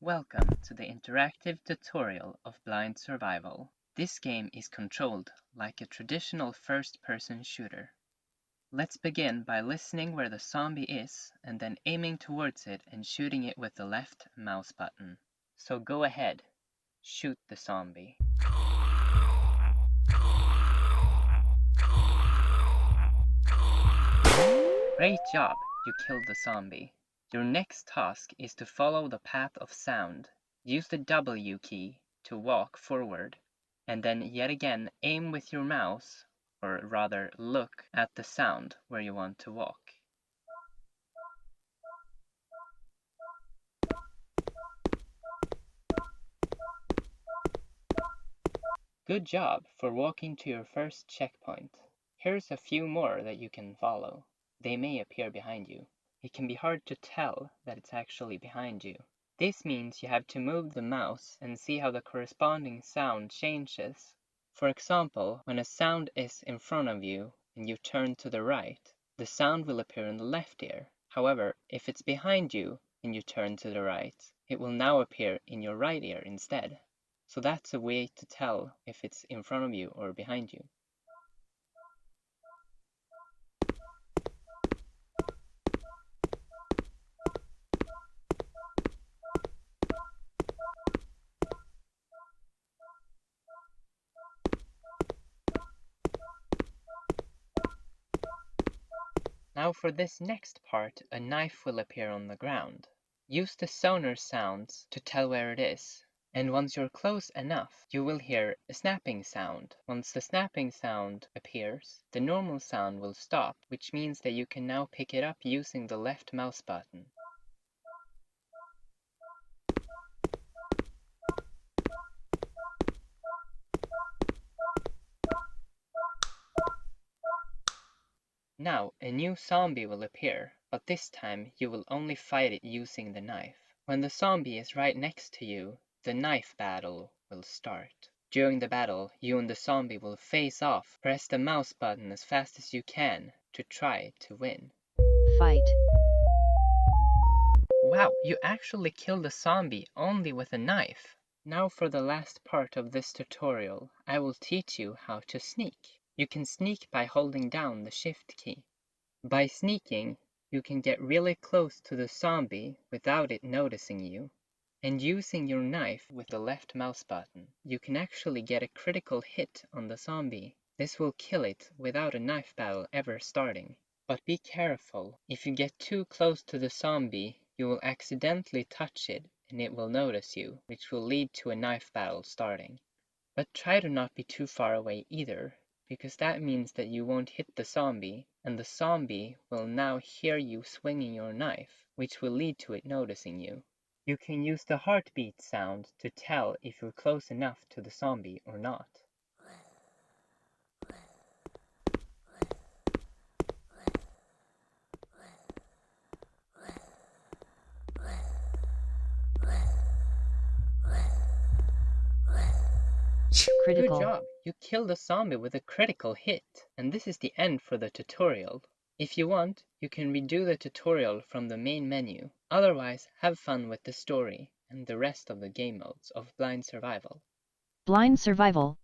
Welcome to the interactive tutorial of Blind Survival. This game is controlled like a traditional first-person shooter. Let's begin by listening where the zombie is and then aiming towards it and shooting it with the left mouse button. So go ahead, shoot the zombie. Great job, you killed the zombie. Your next task is to follow the path of sound. Use the W key to walk forward, and then yet again aim with your mouse, or rather look at the sound where you want to walk. Good job for walking to your first checkpoint. Here's a few more that you can follow. They may appear behind you. It can be hard to tell that it's actually behind you. This means you have to move the mouse and see how the corresponding sound changes. For example, when a sound is in front of you and you turn to the right, the sound will appear in the left ear. However, if it's behind you and you turn to the right, it will now appear in your right ear instead. So that's a way to tell if it's in front of you or behind you. Now for this next part, a knife will appear on the ground. Use the sonar sounds to tell where it is. And once you're close enough, you will hear a snapping sound. Once the snapping sound appears, the normal sound will stop, which means that you can now pick it up using the left mouse button. Now, a new zombie will appear, but this time you will only fight it using the knife. When the zombie is right next to you, the knife battle will start. During the battle, you and the zombie will face off. Press the mouse button as fast as you can to try to win. Fight. Wow, you actually killed the zombie only with a knife. Now for the last part of this tutorial, I will teach you how to sneak. You can sneak by holding down the shift key. By sneaking, you can get really close to the zombie without it noticing you. And using your knife with the left mouse button, you can actually get a critical hit on the zombie. This will kill it without a knife battle ever starting. But be careful, if you get too close to the zombie, you will accidentally touch it and it will notice you, which will lead to a knife battle starting. But try to not be too far away either, because that means that you won't hit the zombie, and the zombie will now hear you swinging your knife, which will lead to it noticing you. You can use the heartbeat sound to tell if you're close enough to the zombie or not. Critical. Good job! You killed a zombie with a critical hit, and this is the end for the tutorial. If you want, you can redo the tutorial from the main menu. Otherwise, have fun with the story and the rest of the game modes of Blind Survival. Blind survival.